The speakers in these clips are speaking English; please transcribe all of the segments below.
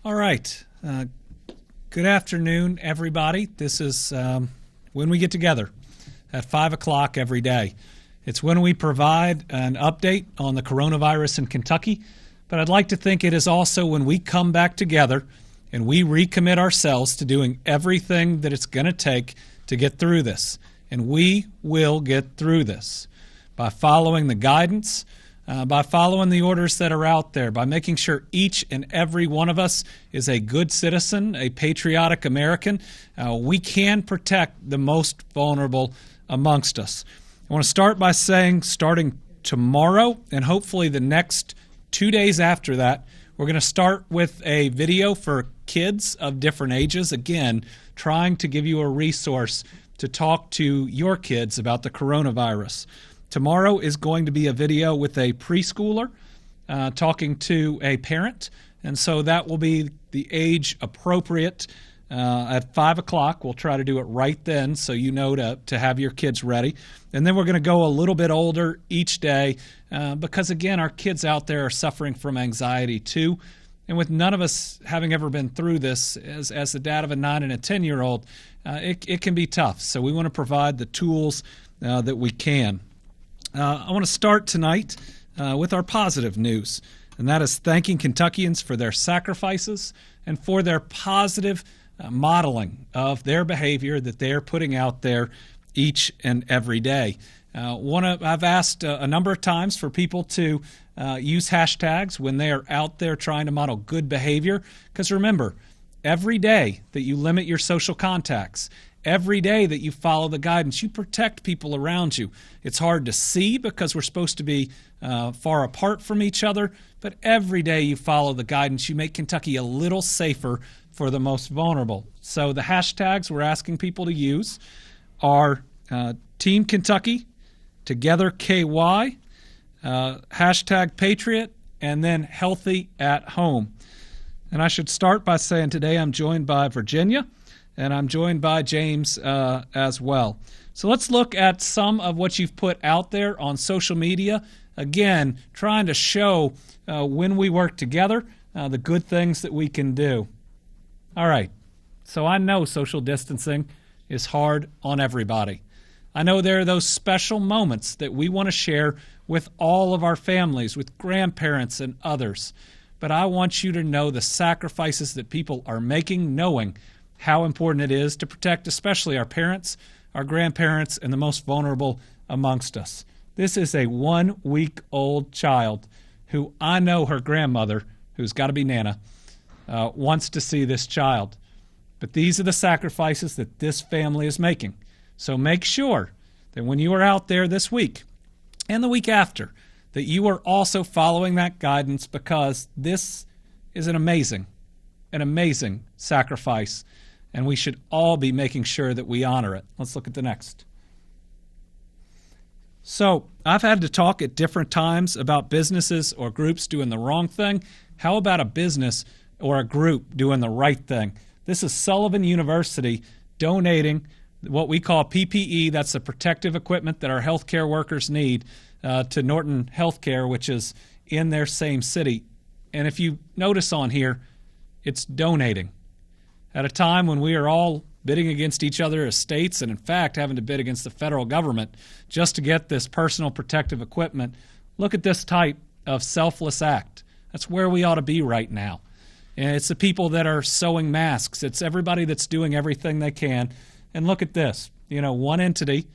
All right. Good afternoon, everybody. This is when we get together at 5 o'clock every day. It's when we provide an update on the coronavirus in Kentucky, but I'd like to think it is also when we come back together and we recommit ourselves to doing everything that it's going to take to get through this. And we will get through this by following the guidance, by following the orders that are out there, by making sure each and every one of us is a good citizen, a patriotic American. We can protect the most vulnerable amongst us. I want to start by saying, starting tomorrow and hopefully the next 2 days after that, we're going to start with a video for kids of different ages, again, trying to give you a resource to talk to your kids about the coronavirus. Tomorrow is going to be a video with a preschooler talking to a parent, and so that will be the age appropriate at 5 o'clock. We'll try to do it right then so you know to have your kids ready. And then we're going to go a little bit older each day because, again, our kids out there are suffering from anxiety too. And with none of us having ever been through this, as the dad of a 9 and a 10-year-old, it can be tough. So we want to provide the tools that we can. I want to start tonight with our positive news, and that is thanking Kentuckians for their sacrifices and for their positive modeling of their behavior that they're putting out there each and every day. I've asked a number of times for people to use hashtags when they are out there trying to model good behavior, because remember, every day that you limit your social contacts, every day that you follow the guidance, you protect people around you. It's hard to see because we're supposed to be far apart from each other, but every day you follow the guidance, you make Kentucky a little safer for the most vulnerable. So the hashtags we're asking people to use are Team Kentucky, Together KY, hashtag Patriot, and then Healthy at Home. And I should start by saying today I'm joined by Virginia, and I'm joined by James as well. So let's look at some of what you've put out there on social media. Again, trying to show when we work together, the good things that we can do. All right, so I know social distancing is hard on everybody. I know there are those special moments that we want to share with all of our families, with grandparents and others. But I want you to know the sacrifices that people are making, knowing how important it is to protect especially our parents, our grandparents, and the most vulnerable amongst us. This is a 1-week-old child who I know her grandmother, who's got to be Nana, wants to see this child. But these are the sacrifices that this family is making. So make sure that when you are out there this week and the week after, that you are also following that guidance, because this is an amazing sacrifice, and we should all be making sure that we honor it. Let's look at the next. So I've had to talk at different times about businesses or groups doing the wrong thing. How about a business or a group doing the right thing? This is Sullivan University donating what we call PPE. That's the protective equipment that our healthcare workers need to Norton Healthcare, which is in their same city. And if you notice on here, it's donating. At a time when we are all bidding against each other as states, and in fact having to bid against the federal government just to get this personal protective equipment, look at this type of selfless act. That's where we ought to be right now. And it's the people that are sewing masks. It's everybody that's doing everything they can. And look at this, one entity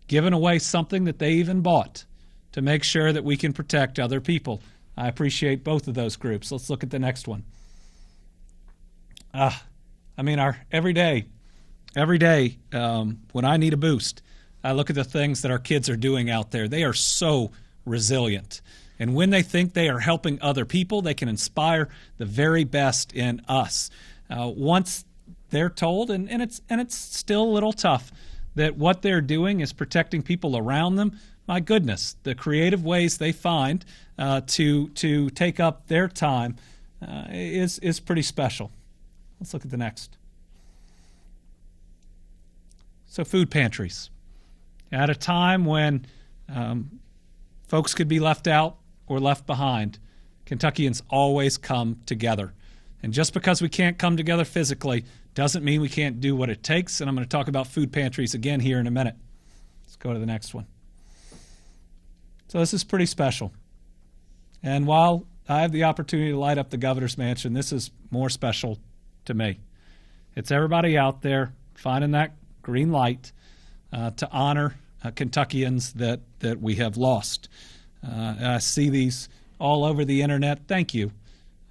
giving away something that they even bought to make sure that we can protect other people. I appreciate both of those groups. Let's look at the next one. Our every day, when I need a boost, I look at the things that our kids are doing out there. They are so resilient. And when they think they are helping other people, they can inspire the very best in us. Once they're told, and it's still a little tough, that what they're doing is protecting people around them, my goodness, the creative ways they find to take up their time is pretty special. Let's look at the next. So food pantries. At a time when folks could be left out or left behind, Kentuckians always come together. And just because we can't come together physically doesn't mean we can't do what it takes. And I'm going to talk about food pantries again here in a minute. Let's go to the next one. So this is pretty special. And while I have the opportunity to light up the governor's mansion, this is more special to me. It's everybody out there finding that green light to honor Kentuckians that we have lost. I see these all over the internet. Thank you.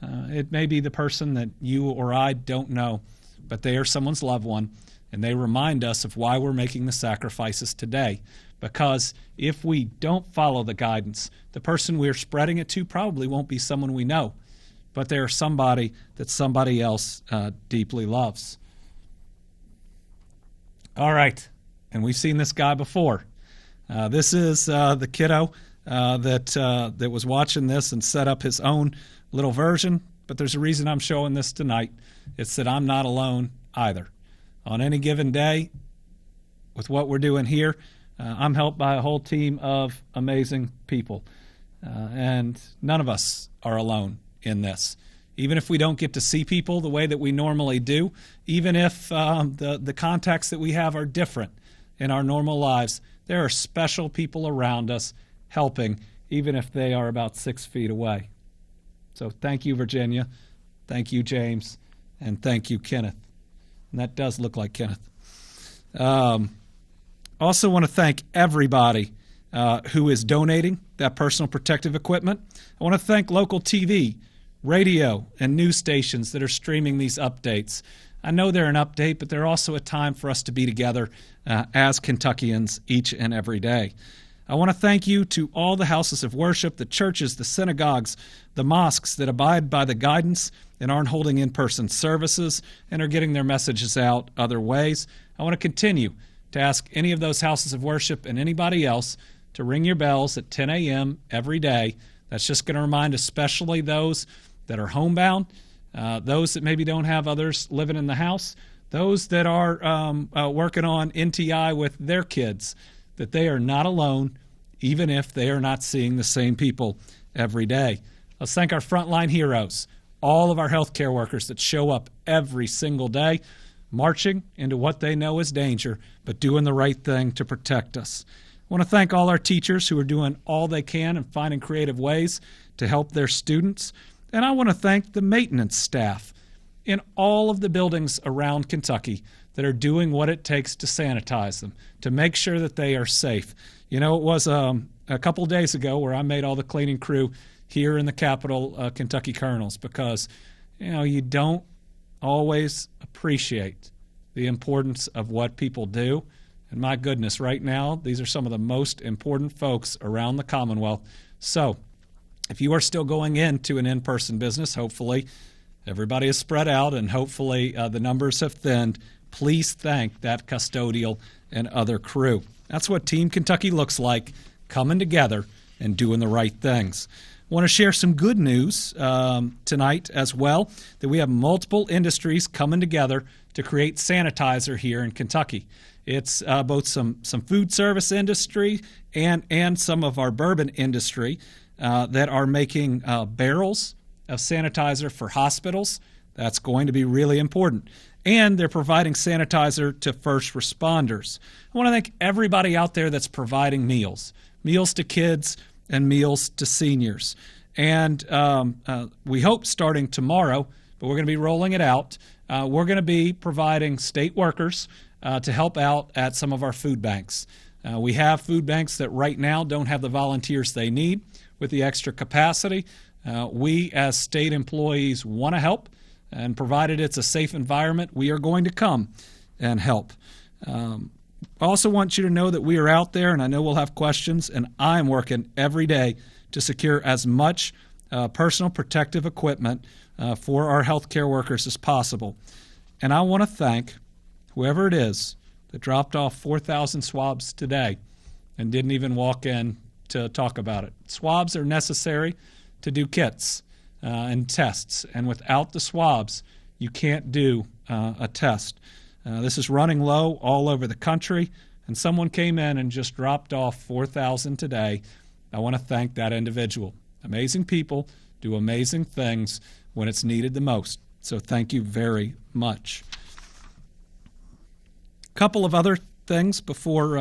It may be the person that you or I don't know, but they are someone's loved one, and they remind us of why we're making the sacrifices today. Because if we don't follow the guidance, the person we're spreading it to probably won't be someone we know, but they're somebody that somebody else deeply loves. All right, and we've seen this guy before. This is the kiddo that was watching this and set up his own little version, but there's a reason I'm showing this tonight. It's that I'm not alone either. On any given day, with what we're doing here, I'm helped by a whole team of amazing people, and none of us are alone in this. Even if we don't get to see people the way that we normally do, even if the contacts that we have are different in our normal lives, there are special people around us helping, even if they are about 6 feet away. So thank you, Virginia. Thank you, James. And thank you, Kenneth. And that does look like Kenneth. Also want to thank everybody who is donating that personal protective equipment. I want to thank local TV, radio, and news stations that are streaming these updates. I know they're an update, but they're also a time for us to be together as Kentuckians each and every day. I want to thank you to all the houses of worship, the churches, the synagogues, the mosques that abide by the guidance and aren't holding in-person services and are getting their messages out other ways. I want to continue to ask any of those houses of worship and anybody else to ring your bells at 10 a.m. every day. That's just going to remind especially those that are homebound, those that maybe don't have others living in the house, those that are working on NTI with their kids, that they are not alone, even if they are not seeing the same people every day. Let's thank our frontline heroes, all of our healthcare workers that show up every single day, marching into what they know is danger, but doing the right thing to protect us. I want to thank all our teachers who are doing all they can and finding creative ways to help their students. And I want to thank the maintenance staff in all of the buildings around Kentucky that are doing what it takes to sanitize them, to make sure that they are safe. You know, it was a couple days ago where I made all the cleaning crew here in the capital, Kentucky Colonels, because, you know, you don't always appreciate the importance of what people do. And my goodness, right now, these are some of the most important folks around the Commonwealth. So if you are still going into an in-person business, hopefully everybody is spread out and hopefully the numbers have thinned. Please thank that custodial and other crew. That's what Team Kentucky looks like, coming together and doing the right things. I want to share some good news tonight as well, that we have multiple industries coming together to create sanitizer here in Kentucky. It's both some food service industry and some of our bourbon industry that are making barrels of sanitizer for hospitals. That's going to be really important. And they're providing sanitizer to first responders. I want to thank everybody out there that's providing meals to kids and meals to seniors. And we hope starting tomorrow, but we're going to be rolling it out, we're going to be providing state workers to help out at some of our food banks. We have food banks that right now don't have the volunteers they need with the extra capacity. We as state employees want to help, and provided it's a safe environment, we are going to come and help. I also want you to know that we are out there, and I know we'll have questions, and I'm working every day to secure as much personal protective equipment for our healthcare workers as possible. And I want to thank whoever it is that dropped off 4,000 swabs today and didn't even walk in to talk about it. Swabs are necessary to do kits and tests, and without the swabs, you can't do a test. This is running low all over the country, and someone came in and just dropped off 4,000 today. I want to thank that individual. Amazing people do amazing things when it's needed the most. So thank you very much. A couple of other things before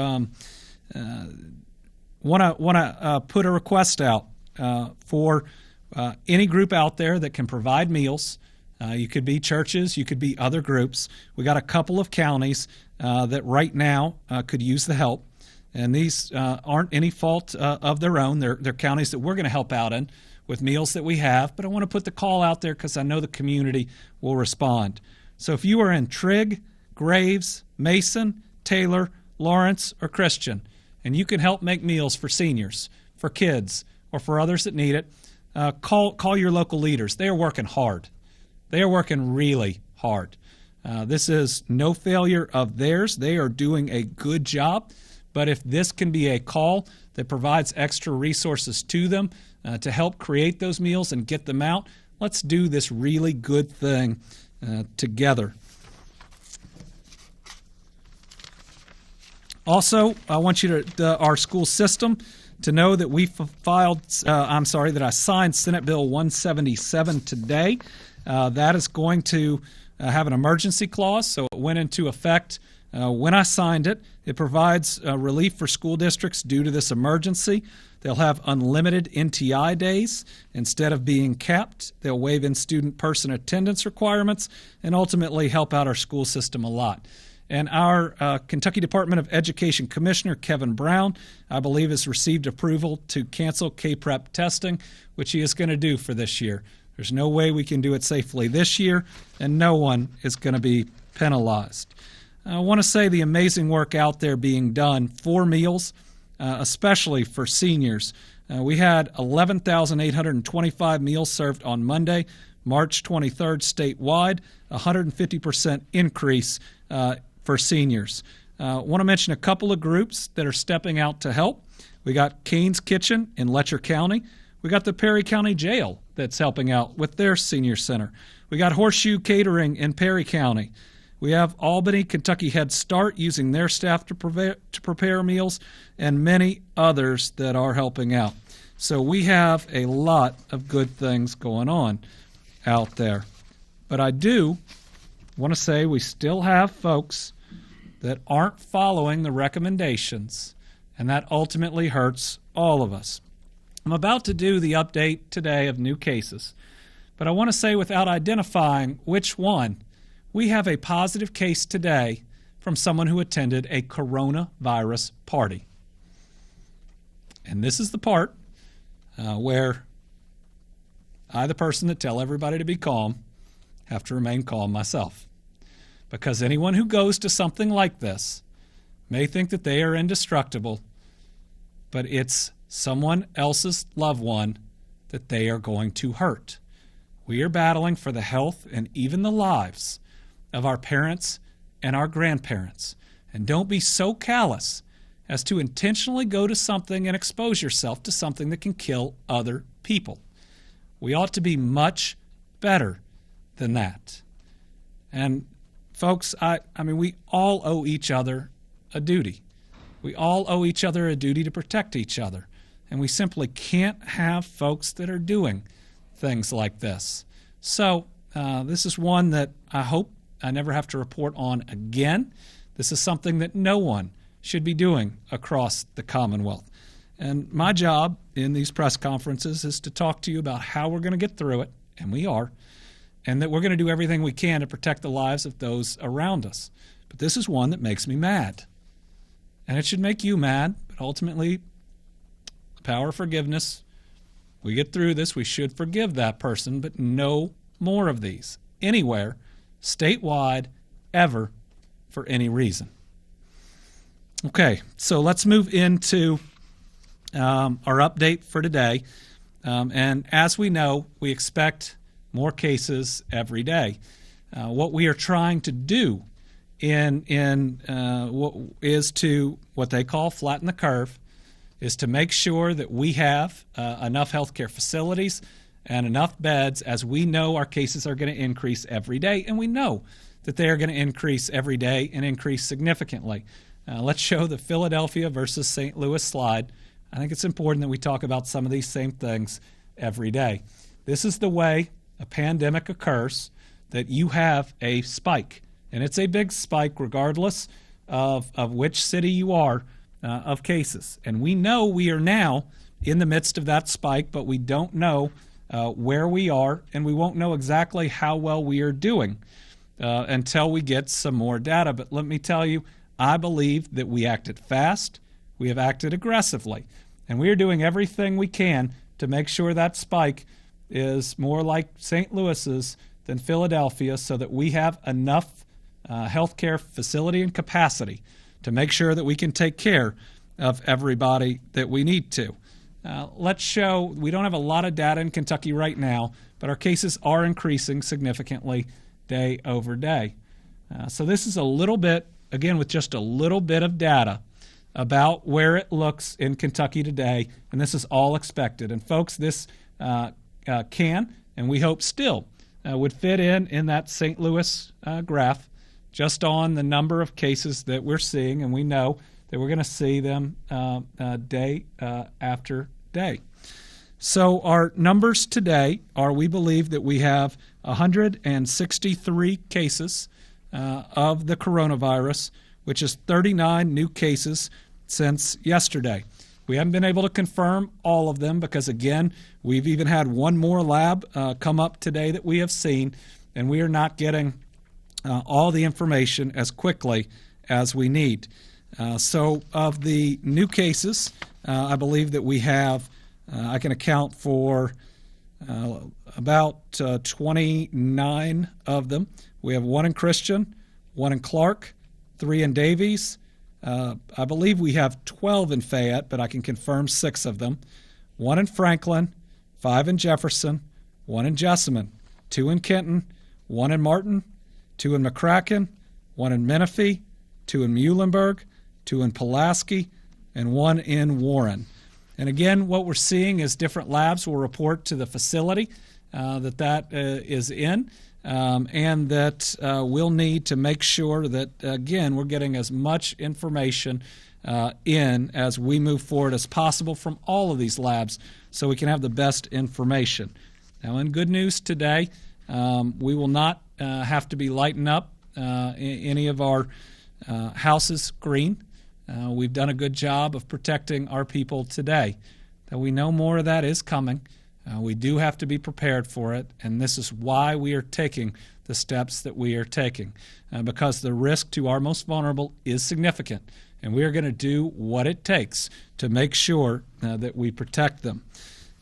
want to put a request out for any group out there that can provide meals. You could be churches, you could be other groups. We got a couple of counties that right now could use the help, and these aren't any fault of their own. They're counties that we're going to help out in with meals that we have, but I want to put the call out there because I know the community will respond. So if you are in Trigg, Graves, Mason, Taylor, Lawrence, or Christian, and you can help make meals for seniors, for kids, or for others that need it, call your local leaders. They are working hard. They are working really hard. This is no failure of theirs. They are doing a good job. But if this can be a call that provides extra resources to them to help create those meals and get them out, let's do this really good thing together. Also, I want you to, our school system, to know that we that I signed Senate Bill 177 today. That is going to have an emergency clause, so it went into effect when I signed it. It provides relief for school districts due to this emergency. They'll have unlimited NTI days instead of being capped. They'll waive in-student person attendance requirements and ultimately help out our school system a lot. And our Kentucky Department of Education Commissioner, Kevin Brown, I believe has received approval to cancel K-Prep testing, which he is going to do for this year. There's no way we can do it safely this year, and no one is going to be penalized. I want to say the amazing work out there being done for meals, especially for seniors. We had 11,825 meals served on Monday, March 23rd, statewide, 150% increase for seniors. Want to mention a couple of groups that are stepping out to help. We got Cane's Kitchen in Letcher County. We got the Perry County Jail that's helping out with their senior center. We got Horseshoe Catering in Perry County. We have Albany, Kentucky Head Start using their staff to prepare meals, and many others that are helping out. So we have a lot of good things going on out there. But I do want to say we still have folks that aren't following the recommendations, and that ultimately hurts all of us. I'm about to do the update today of new cases, but I want to say without identifying which one, we have a positive case today from someone who attended a coronavirus party. And this is the part where I, the person that tell everybody to be calm, have to remain calm myself. Because anyone who goes to something like this may think that they are indestructible, but it's someone else's loved one that they are going to hurt. We are battling for the health and even the lives of our parents and our grandparents. And don't be so callous as to intentionally go to something and expose yourself to something that can kill other people. We ought to be much better than that. And folks, I mean, we all owe each other a duty. We all owe each other a duty to protect each other. And we simply can't have folks that are doing things like this. So this is one that I hope I never have to report on again. This is something that no one should be doing across the Commonwealth. And my job in these press conferences is to talk to you about how we're going to get through it, and we are, and that we're going to do everything we can to protect the lives of those around us. But this is one that makes me mad. And it should make you mad, but ultimately, the power of forgiveness, we get through this, we should forgive that person, but no more of these, anywhere, statewide, ever, for any reason. Okay, so let's move into our update for today. And as we know, we expect more cases every day. What we are trying to do is to what they call flatten the curve, is to make sure that we have enough healthcare facilities and enough beds, as we know our cases are going to increase every day, and we know that they are going to increase every day and increase significantly. Let's show the Philadelphia versus St. Louis slide. I think it's important that we talk about some of these same things every day. This is the way a pandemic occurs. that you have a spike. And it's a big spike regardless of which city you are of cases. And we know we are now in the midst of that spike, but we don't know where we are, and we won't know exactly how well we are doing until we get some more data. But let me tell you, I believe that we acted fast, we have acted aggressively, and we are doing everything we can to make sure that spike is more like St. Louis's than Philadelphia, so that we have enough healthcare facility and capacity to make sure that we can take care of everybody that we need to. Let's show, we don't have a lot of data in Kentucky right now, but our cases are increasing significantly day over day. So this is a little bit, again, with just a little bit of data about where it looks in Kentucky today, and this is all expected. And folks, this can, and we hope still, would fit in that St. Louis graph just on the number of cases that we're seeing, and we know that we're going to see them day after day. So our numbers today are, we believe that we have 163 cases of the coronavirus, which is 39 new cases since yesterday. We haven't been able to confirm all of them because, again, we've even had one more lab come up today that we have seen, and we are not getting all the information as quickly as we need. So of the new cases, I believe that we have, I can account for about 29 of them. We have one in Christian, one in Clark, 3 in Davies. I believe we have 12 in Fayette, but I can confirm 6 of them. 1 in Franklin, 5 in Jefferson, 1 in Jessamine, 2 in Kenton, 1 in Martin, 2 in McCracken, 1 in Menifee, 2 in Muhlenberg, 2 in Pulaski, and 1 in Warren. And again, what we're seeing is different labs will report to the facility that is in, and that we'll need to make sure that, again, we're getting as much information in as we move forward as possible from all of these labs so we can have the best information. Now, in good news today, we will not have to be lighting up any of our houses green. We've done a good job of protecting our people today. Though we know more of that is coming, we do have to be prepared for it, and this is why we are taking the steps that we are taking, because the risk to our most vulnerable is significant, and we are going to do what it takes to make sure that we protect them.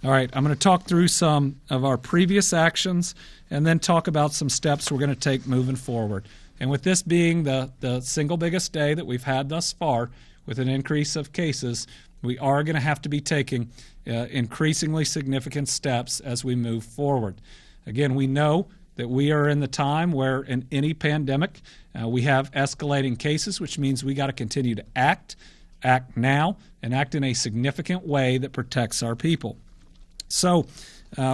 All right, I'm going to talk through some of our previous actions and then talk about some steps we're going to take moving forward. And with this being the single biggest day that we've had thus far with an increase of cases, we are going to have to be taking increasingly significant steps as we move forward. Again, we know that we are in the time where in any pandemic we have escalating cases, which means we got to continue to act now, and act in a significant way that protects our people. So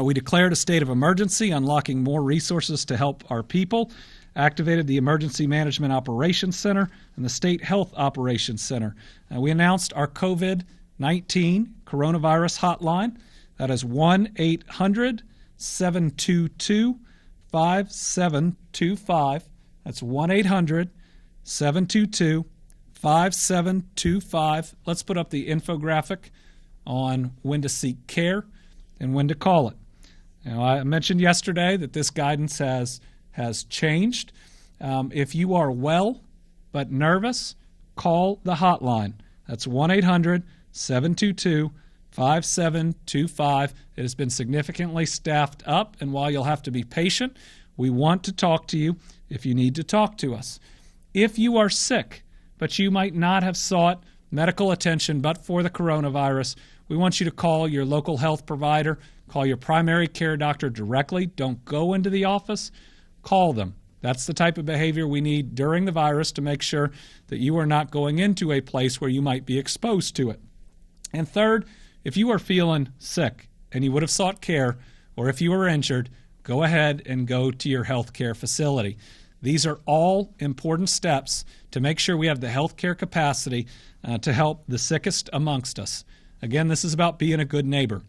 we declared a state of emergency, unlocking more resources to help our people, activated the Emergency Management Operations Center and the State Health Operations Center. We announced our COVID-19 coronavirus hotline. That is 1-800-722-5725. That's 1-800-722-5725. Let's put up the infographic on when to seek care and when to call it. Now, I mentioned yesterday that this guidance has changed. If you are well but nervous, call the hotline. That's 1-800-722-5725. It has been significantly staffed up, and while you'll have to be patient, we want to talk to you if you need to talk to us. If you are sick, but you might not have sought medical attention but for the coronavirus, we want you to call your local health provider, call your primary care doctor directly. Don't go into the office. Call them. That's the type of behavior we need during the virus to make sure that you are not going into a place where you might be exposed to it. And third, if you are feeling sick and you would have sought care, or if you are injured, go ahead and go to your health care facility. These are all important steps to make sure we have the health care capacity to help the sickest amongst us. Again, this is about being a good neighbor.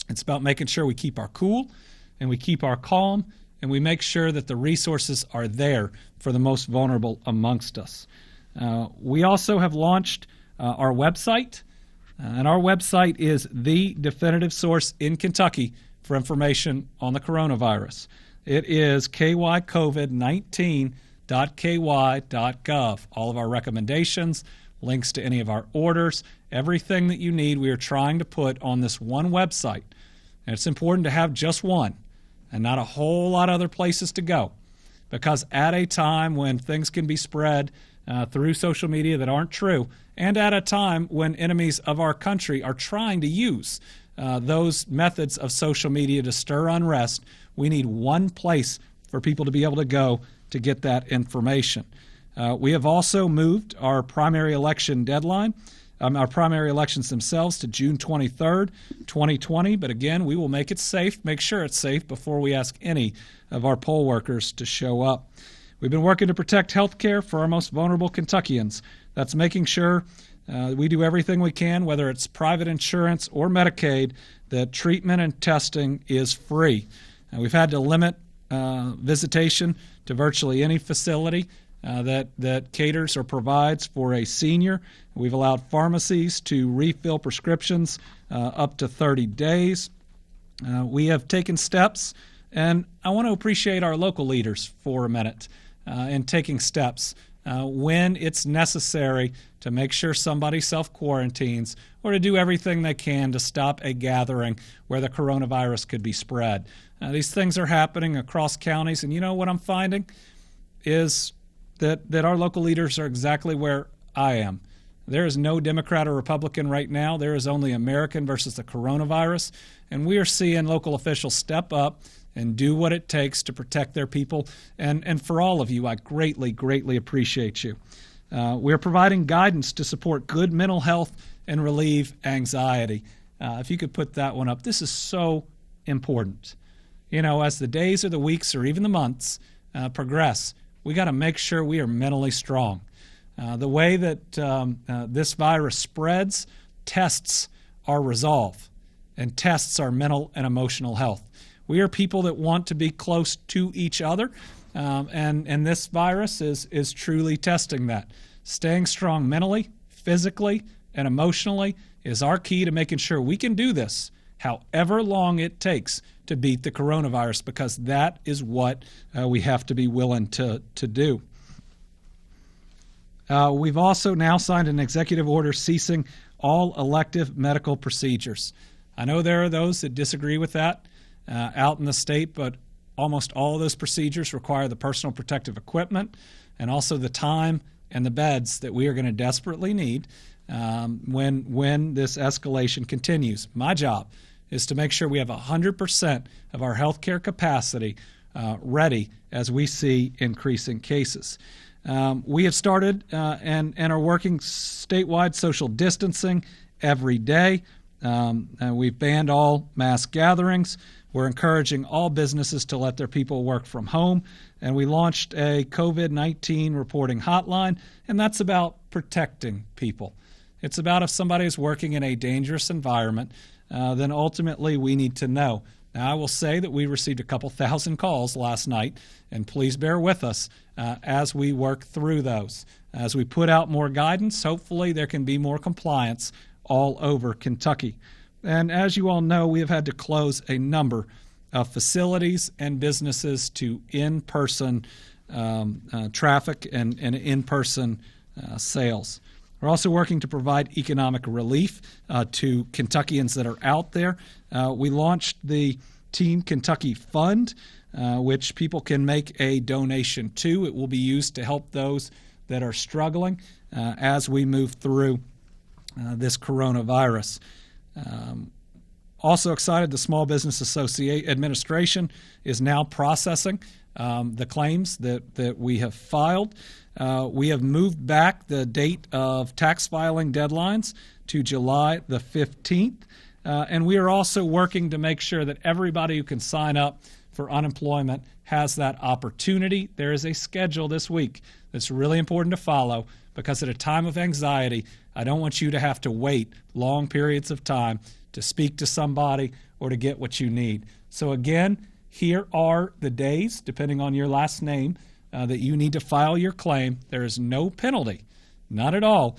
It's about making sure we keep our cool and we keep our calm, and we make sure that the resources are there for the most vulnerable amongst us. We also have launched our website, and our website is the definitive source in Kentucky for information on the coronavirus. It is kycovid19.ky.gov. All of our recommendations, links to any of our orders, everything that you need, we are trying to put on this one website. And it's important to have just one and not a whole lot of other places to go, because at a time when things can be spread through social media that aren't true, and at a time when enemies of our country are trying to use those methods of social media to stir unrest, we need one place for people to be able to go to get that information. We have also moved our primary election deadline, our primary elections themselves, to June 23rd, 2020. But again, we will make it safe, make sure it's safe before we ask any of our poll workers to show up. We've been working to protect health care for our most vulnerable Kentuckians. That's making sure we do everything we can, whether it's private insurance or Medicaid, that treatment and testing is free. We've had to limit visitation to virtually any facility that caters or provides for a senior. We've allowed pharmacies to refill prescriptions up to 30 days. We have taken steps, and I want to appreciate our local leaders for a minute in taking steps when it's necessary to make sure somebody self-quarantines or to do everything they can to stop a gathering where the coronavirus could be spread. These things are happening across counties, and you know what I'm finding is that our local leaders are exactly where I am. There is no Democrat or Republican right now. There is only American versus the coronavirus, and we are seeing local officials step up and do what it takes to protect their people. And for all of you, I greatly, greatly appreciate you. We are providing guidance to support good mental health and relieve anxiety. If you could put that one up, this is so important. You know, as the days or the weeks or even the months progress, we got to make sure we are mentally strong. The way that this virus spreads, tests our resolve, and tests our mental and emotional health. We are people that want to be close to each other, and this virus is truly testing that. Staying strong mentally, physically, and emotionally is our key to making sure we can do this however long it takes to beat the coronavirus, because that is what we have to be willing to do. We've also now signed an executive order ceasing all elective medical procedures. I know there are those that disagree with that out in the state, but almost all of those procedures require the personal protective equipment and also the time and the beds that we are going to desperately need when this escalation continues. My job is to make sure we have 100% of our healthcare capacity ready as we see increasing cases. We have started and are working statewide social distancing every day. And we've banned all mass gatherings. We're encouraging all businesses to let their people work from home. And we launched a COVID-19 reporting hotline, and that's about protecting people. It's about if somebody is working in a dangerous environment, then ultimately we need to know. Now, I will say that we received a couple thousand calls last night, and please bear with us as we work through those. As we put out more guidance, hopefully there can be more compliance all over Kentucky. And as you all know, we have had to close a number of facilities and businesses to in-person traffic and in-person sales. We're also working to provide economic relief to Kentuckians that are out there. We launched the Team Kentucky Fund, which people can make a donation to. It will be used to help those that are struggling as we move through this coronavirus. Also excited, the Small Business Administration is now processing the claims that we have filed. We have moved back the date of tax filing deadlines to July the 15th. And we are also working to make sure that everybody who can sign up for unemployment has that opportunity. There is a schedule this week that's really important to follow, because at a time of anxiety, I don't want you to have to wait long periods of time to speak to somebody or to get what you need. So again, here are the days, depending on your last name, that you need to file your claim. There is no penalty, not at all,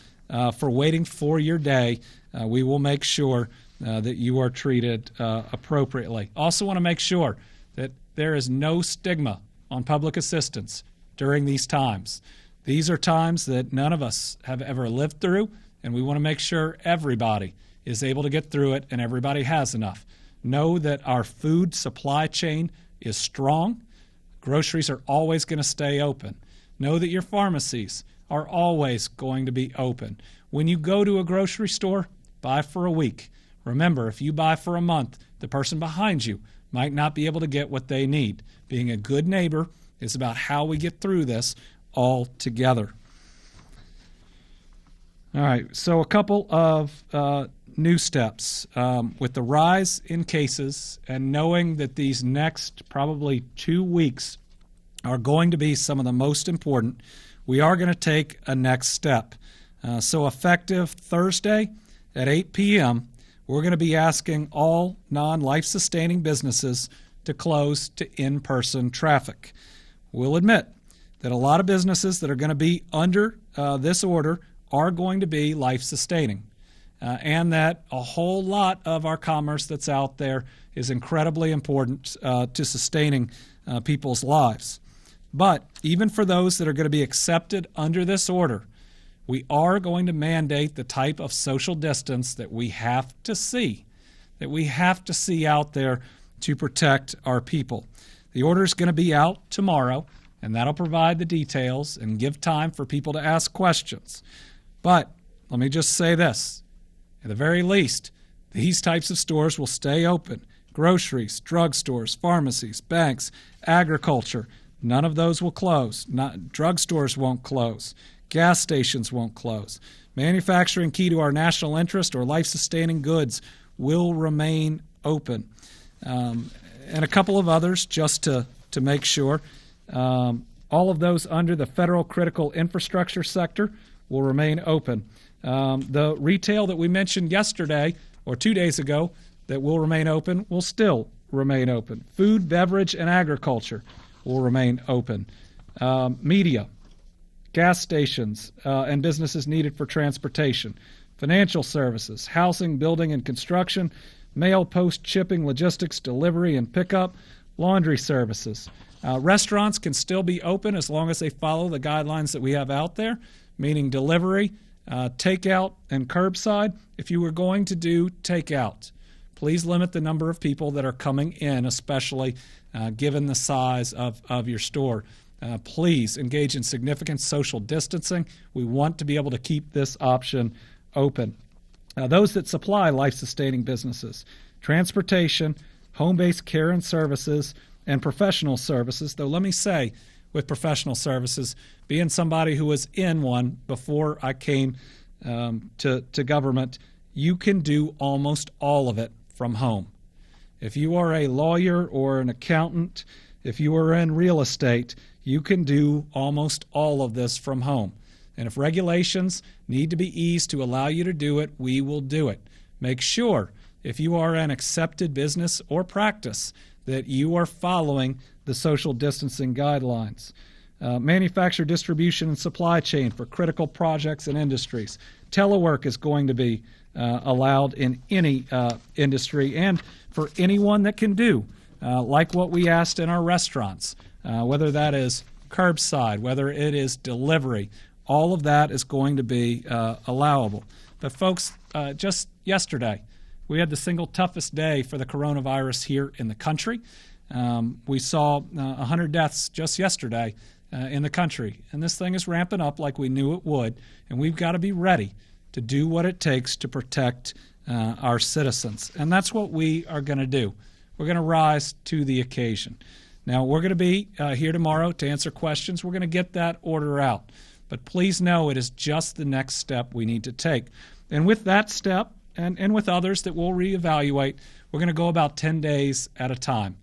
for waiting for your day. We will make sure that you are treated appropriately. Also want to make sure that there is no stigma on public assistance during these times. These are times that none of us have ever lived through, and we want to make sure everybody is able to get through it and everybody has enough. Know that our food supply chain is strong. Groceries are always going to stay open. Know that your pharmacies are always going to be open. When you go to a grocery store, buy for a week. Remember, if you buy for a month, the person behind you might not be able to get what they need. Being a good neighbor is about how we get through this all together. All right, so a couple of new steps. With the rise in cases and knowing that these next probably 2 weeks are going to be some of the most important, we are going to take a next step. So effective Thursday at 8 p.m., we're going to be asking all non-life-sustaining businesses to close to in-person traffic. We'll admit that a lot of businesses that are going to be under this order are going to be life-sustaining, and that a whole lot of our commerce that's out there is incredibly important to sustaining people's lives. But even for those that are going to be accepted under this order, we are going to mandate the type of social distance that we have to see out there to protect our people. The order is going to be out tomorrow, and that'll provide the details and give time for people to ask questions. But let me just say this. At the very least, these types of stores will stay open. Groceries, drugstores, pharmacies, banks, agriculture, none of those will close. Drugstores won't close. Gas stations won't close. Manufacturing key to our national interest or life-sustaining goods will remain open. And a couple of others just to make sure. All of those under the federal critical infrastructure sector will remain open. The retail that we mentioned yesterday or 2 days ago that will remain open will still remain open. Food, beverage, and agriculture will remain open. Media, gas stations, and businesses needed for transportation. Financial services, housing, building, and construction, mail, post, shipping, logistics, delivery, and pickup, laundry services. Restaurants can still be open as long as they follow the guidelines that we have out there, meaning delivery, takeout, and curbside. If you were going to do takeout, please limit the number of people that are coming in, especially given the size of your store. Please engage in significant social distancing. We want to be able to keep this option open. Those that supply life-sustaining businesses, transportation, home-based care and services, and professional services, though let me say, with professional services, being somebody who was in one before I came to government, you can do almost all of it from home. If you are a lawyer or an accountant, if you are in real estate, you can do almost all of this from home. And if regulations need to be eased to allow you to do it, we will do it. Make sure, if you are an accepted business or practice, that you are following the social distancing guidelines. Manufacture, distribution, and supply chain for critical projects and industries. Telework is going to be allowed in any industry and for anyone that can do, like what we asked in our restaurants, whether that is curbside, whether it is delivery, all of that is going to be allowable. But folks, just yesterday, we had the single toughest day for the coronavirus here in the country. We saw 100 deaths just yesterday in the country. And this thing is ramping up like we knew it would. And we've got to be ready to do what it takes to protect our citizens. And that's what we are going to do. We're going to rise to the occasion. Now, we're going to be here tomorrow to answer questions. We're going to get that order out. But please know it is just the next step we need to take. And with that step, and with others that we'll reevaluate, we're going to go about 10 days at a time.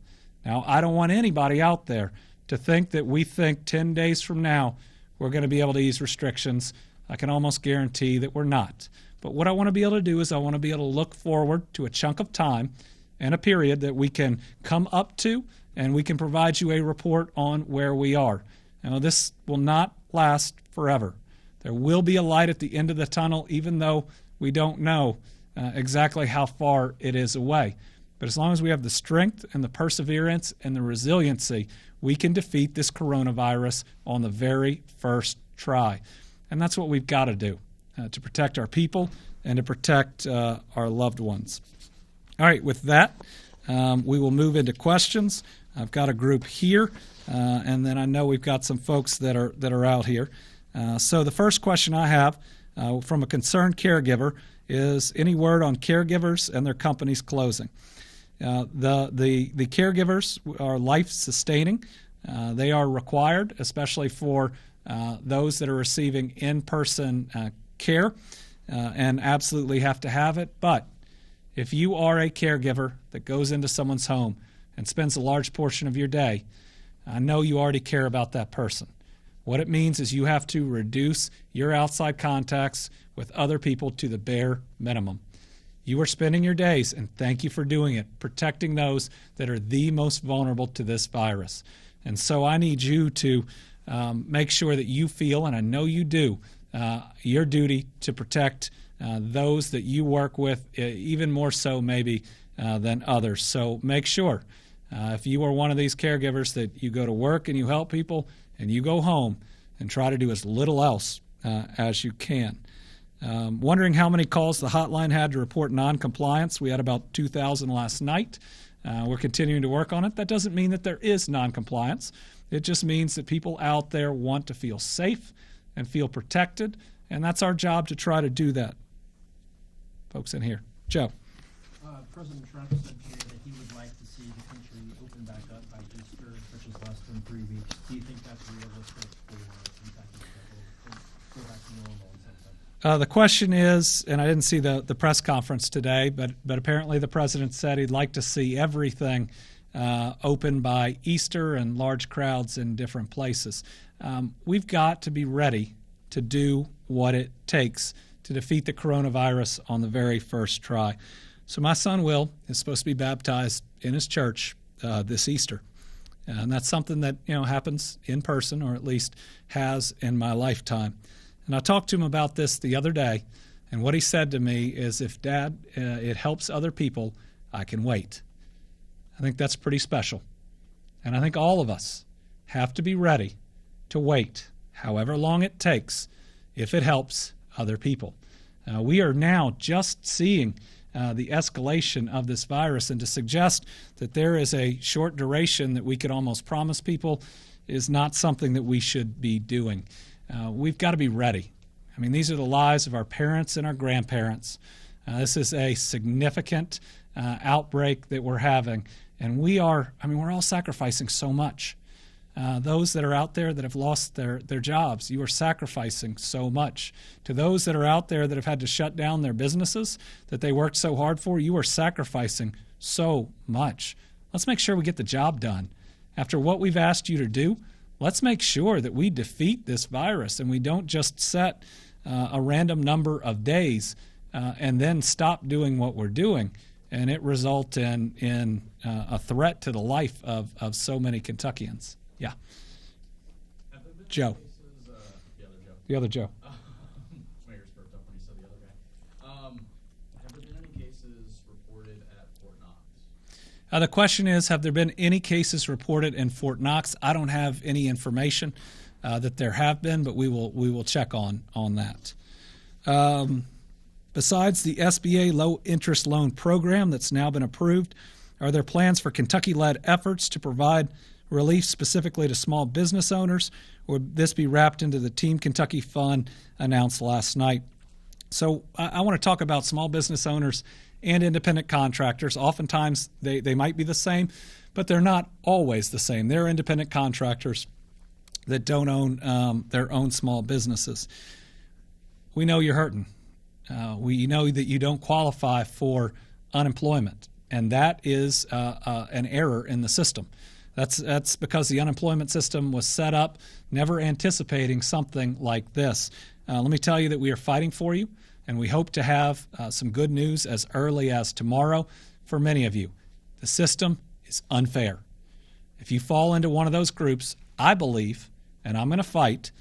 Now, I don't want anybody out there to think that we think 10 days from now we're going to be able to ease restrictions. I can almost guarantee that we're not. But what I want to be able to do is I want to be able to look forward to a chunk of time and a period that we can come up to, and we can provide you a report on where we are. Now, this will not last forever. There will be a light at the end of the tunnel, even though we don't know exactly how far it is away. But as long as we have the strength and the perseverance and the resiliency, we can defeat this coronavirus on the very first try. And that's what we've got to do to protect our people and to protect our loved ones. All right, with that, we will move into questions. I've got a group here, and then I know we've got some folks that are out here. So the first question I have from a concerned caregiver is any word on caregivers and their companies closing? The caregivers are life-sustaining. They are required, especially for those that are receiving in-person care, and absolutely have to have it. But if you are a caregiver that goes into someone's home and spends a large portion of your day, I know you already care about that person. What it means is you have to reduce your outside contacts with other people to the bare minimum. You are spending your days, and thank you for doing it, protecting those that are the most vulnerable to this virus. And so I need you to make sure that you feel, and I know you do, your duty to protect those that you work with, even more so maybe than others. So make sure, if you are one of these caregivers, that you go to work and you help people, and you go home and try to do as little else as you can. Wondering how many calls the hotline had to report noncompliance. We had about 2,000 last night. We're continuing to work on it. That doesn't mean that there is noncompliance. It just means that people out there want to feel safe and feel protected, and that's our job to try to do that. Folks in here. Joe. President Trump said today that he would like to see the country open back up by Easter, which is less than 3 weeks. Do you think that's realistic for Kentucky to go back to normal in some sense? The question is, and I didn't see the press conference today, but apparently the president said he'd like to see everything open by Easter and large crowds in different places. We've got to be ready to do what it takes to defeat the coronavirus on the very first try. So my son Will is supposed to be baptized in his church this Easter. And that's something that happens in person, or at least has in my lifetime. And I talked to him about this the other day, and what he said to me is, if Dad, it helps other people, I can wait. I think that's pretty special. And I think all of us have to be ready to wait, however long it takes, if it helps other people. We are now just seeing the escalation of this virus, and to suggest that there is a short duration that we could almost promise people is not something that we should be doing. We've got to be ready. I mean, these are the lives of our parents and our grandparents. This is a significant outbreak that we're having, and we're all sacrificing so much. Those that are out there that have lost their jobs, you are sacrificing so much. To those that are out there that have had to shut down their businesses that they worked so hard for, you are sacrificing so much. Let's make sure we get the job done. After what we've asked you to do, let's make sure that we defeat this virus and we don't just set a random number of days and then stop doing what we're doing, and it result in a threat to the life of so many Kentuckians. Yeah. Joe. The other Joe. My ears perked up when you said the other guy. Have there been any cases reported at Fort Knox? The question is, have there been any cases reported in Fort Knox? I don't have any information that there have been, but we will check on that. Besides the SBA low-interest loan program that's now been approved, are there plans for Kentucky-led efforts to provide relief specifically to small business owners, or would this be wrapped into the Team Kentucky Fund announced last night? So I want to talk about small business owners and independent contractors. Oftentimes they might be the same, but they're not always the same. They're independent contractors that don't own their own small businesses. We know you're hurting. We know that you don't qualify for unemployment, and that is an error in the system. That's because the unemployment system was set up never anticipating something like this. Let me tell you that we are fighting for you, and we hope to have some good news as early as tomorrow for many of you. The system is unfair. If you fall into one of those groups, I believe, and I'm going to fight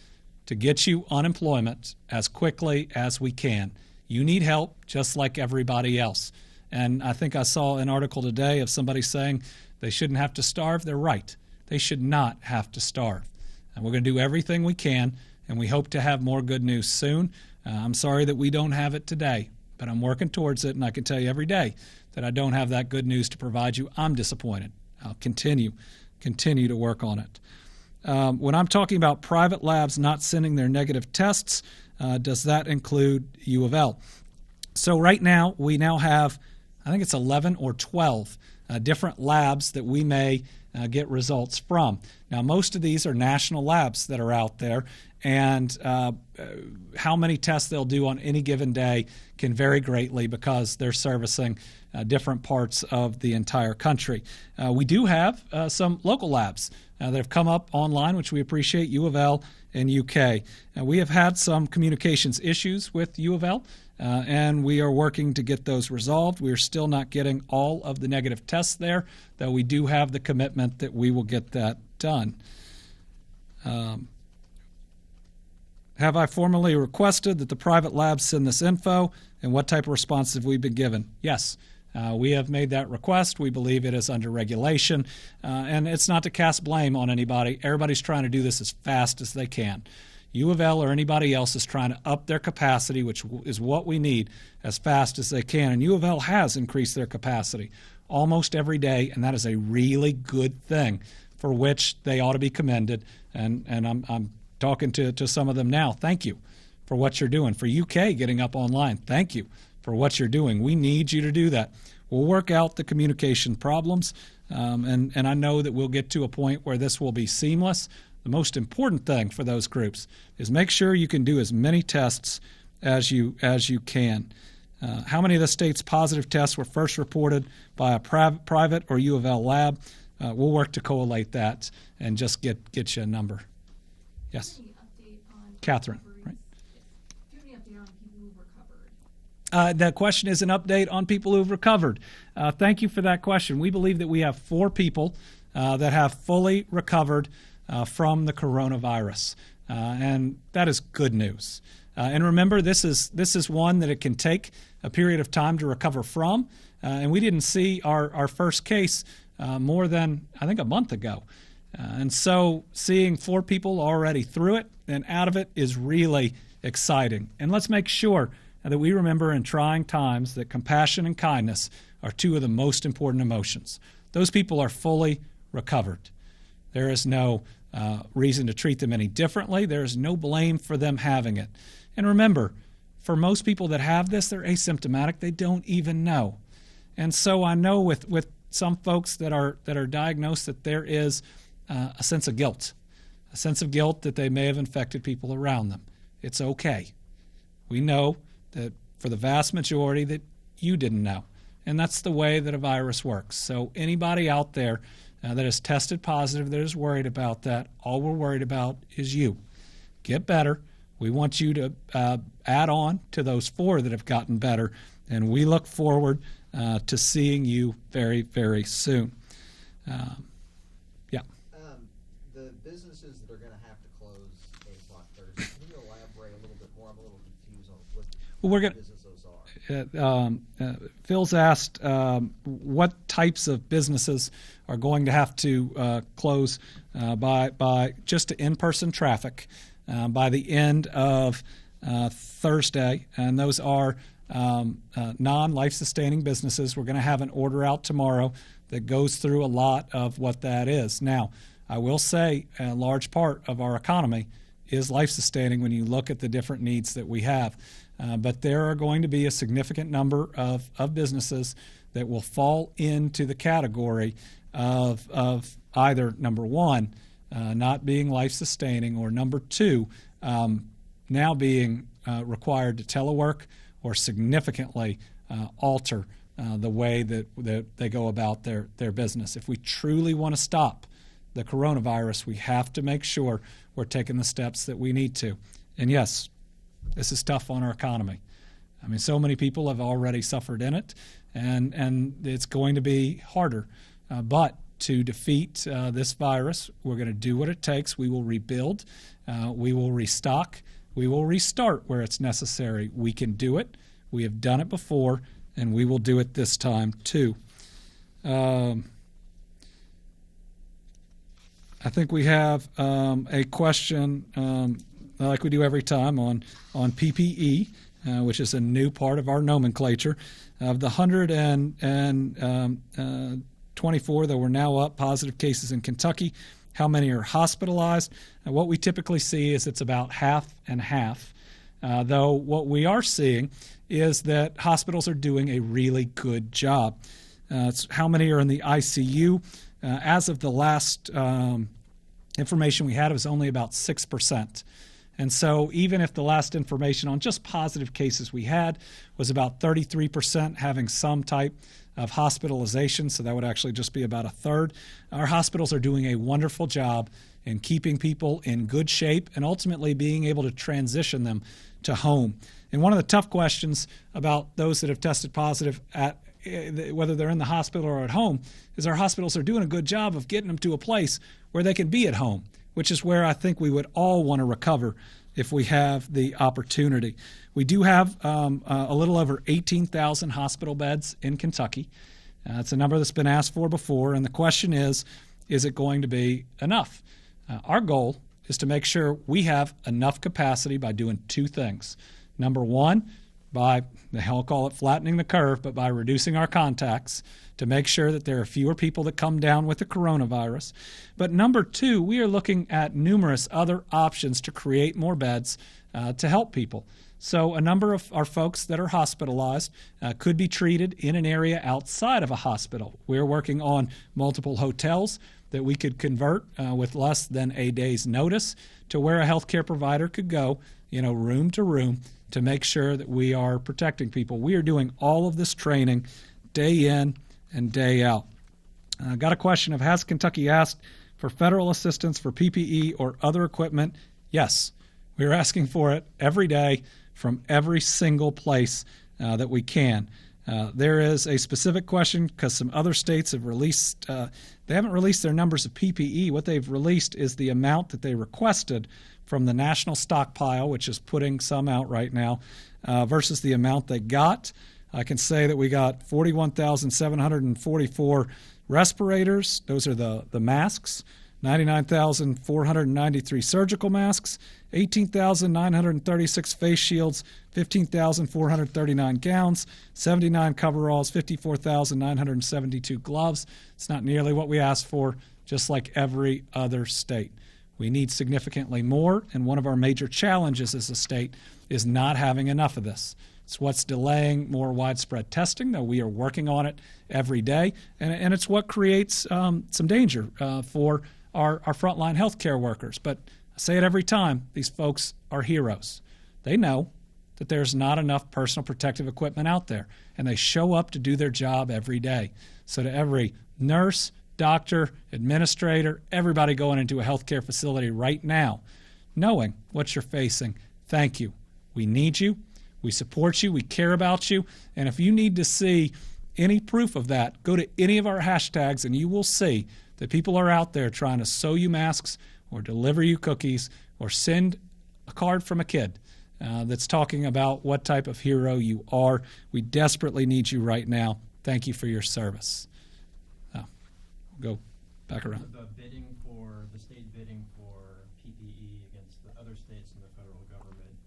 to get you unemployment as quickly as we can. You need help just like everybody else. And I think I saw an article today of somebody saying they shouldn't have to starve. They're right. They should not have to starve. And we're going to do everything we can, and we hope to have more good news soon. I'm sorry that we don't have it today, but I'm working towards it, and I can tell you every day that I don't have that good news to provide you. I'm disappointed. I'll continue to work on it. When I'm talking about private labs not sending their negative tests, does that include U of L? So right now, we now have, I think it's 11 or 12 different labs that we may get results from. Now, most of these are national labs that are out there, and how many tests they'll do on any given day can vary greatly because they're servicing different parts of the entire country. We do have some local labs that have come up online, which we appreciate, U of L and UK. We have had some communications issues with U of L, and we are working to get those resolved. We are still not getting all of the negative tests there, though we do have the commitment that we will get that done. Have I formally requested that the private labs send this info, and what type of response have we been given? Yes. We have made that request. We believe it is under regulation, and it's not to cast blame on anybody. Everybody's trying to do this as fast as they can. U of L or anybody else is trying to up their capacity, which is what we need, as fast as they can. And U of L has increased their capacity almost every day, and that is a really good thing for which they ought to be commended. And I'm talking to some of them now. Thank you for what you're doing. For UK getting up online, thank you for what you're doing. We need you to do that. We'll work out the communication problems, and I know that we'll get to a point where this will be seamless. The most important thing for those groups is make sure you can do as many tests as you can. How many of the state's positive tests were first reported by a private or U of L lab? We'll work to collate that and just get you a number. Yes, Catherine. Right. Do you have any update on people who've recovered? The question is an update on people who've recovered. Thank you for that question. We believe that we have 4 people that have fully recovered from the coronavirus, and that is good news. And remember, this is one that it can take a period of time to recover from, and we didn't see our first case more than, I think, a month ago. And so seeing 4 people already through it and out of it is really exciting. And let's make sure that we remember in trying times that compassion and kindness are 2 of the most important emotions. Those people are fully recovered. There is no reason to treat them any differently. There is no blame for them having it. And remember, for most people that have this, they're asymptomatic. They don't even know. And so I know with some folks that are diagnosed that there is a sense of guilt that they may have infected people around them. It's okay. We know that for the vast majority that you didn't know. And that's the way that a virus works. So anybody out there that is tested positive, that is worried about that, all we're worried about is you. Get better. We want you to add on to those 4 that have gotten better, and we look forward to seeing you very, very soon. The businesses that are going to have to close 8 o'clock Thursday, can you elaborate a little bit more? I'm a little confused on what business those are. Phil's asked what types of businesses are going to have to close by just to in-person traffic by the end of Thursday, and those are non-life-sustaining businesses. We're going to have an order out tomorrow that goes through a lot of what that is. Now, I will say a large part of our economy is life-sustaining when you look at the different needs that we have. But there are going to be a significant number of businesses that will fall into the category of either, number 1, not being life-sustaining, or number 2, now being required to telework or significantly alter the way that they go about their business. If we truly want to stop the coronavirus, we have to make sure we're taking the steps that we need to. And yes, this is tough on our economy. I mean, so many people have already suffered in it, and it's going to be harder. But to defeat this virus, we're going to do what it takes. We will rebuild. We will restock. We will restart where it's necessary. We can do it. We have done it before, and we will do it this time too. I think we have a question, like we do every time, on PPE, which is a new part of our nomenclature. Of the 124 that were now up positive cases in Kentucky, how many are hospitalized? What we typically see is it's about half and half. Though what we are seeing is that hospitals are doing a really good job. It's how many are in the ICU? As of the last information we had, it was only about 6%. And so even if the last information on just positive cases we had was about 33% having some type of hospitalization, so that would actually just be about a third, our hospitals are doing a wonderful job in keeping people in good shape and ultimately being able to transition them to home. And one of the tough questions about those that have tested positive at whether they're in the hospital or at home is our hospitals are doing a good job of getting them to a place where they can be at home, which is where I think we would all want to recover if we have the opportunity. We do have a little over 18,000 hospital beds in Kentucky. It's a number that's been asked for before, and the question is it going to be enough? Our goal is to make sure we have enough capacity by doing two things. Number one, by, I'll call it flattening the curve, but by reducing our contacts to make sure that there are fewer people that come down with the coronavirus. But number two, we are looking at numerous other options to create more beds to help people. So a number of our folks that are hospitalized could be treated in an area outside of a hospital. We're working on multiple hotels that we could convert with less than a day's notice to where a healthcare provider could go, room to room, to make sure that we are protecting people. We are doing all of this training day in and day out. Got a question of, has Kentucky asked for federal assistance for PPE or other equipment? Yes, we are asking for it every day from every single place that we can. There is a specific question because some other states have released, they haven't released their numbers of PPE. What they've released is the amount that they requested from the national stockpile, which is putting some out right now, versus the amount they got. I can say that we got 41,744 respirators. Those are the masks. 99,493 surgical masks, 18,936 face shields, 15,439 gowns, 79 coveralls, 54,972 gloves. It's not nearly what we asked for, just like every other state. We need significantly more, and one of our major challenges as a state is not having enough of this. It's what's delaying more widespread testing, though we are working on it every day, and it's what creates some danger for our frontline healthcare workers. But I say it every time, these folks are heroes. They know that there's not enough personal protective equipment out there, and they show up to do their job every day. So to every nurse, doctor, administrator, everybody going into a healthcare facility right now, knowing what you're facing, thank you. We need you. We support you. We care about you. And if you need to see any proof of that, go to any of our hashtags and you will see that people are out there trying to sew you masks or deliver you cookies or send a card from a kid that's talking about what type of hero you are. We desperately need you right now. Thank you for your service. We'll go back around. The state bidding for PPE against the other states and the federal government,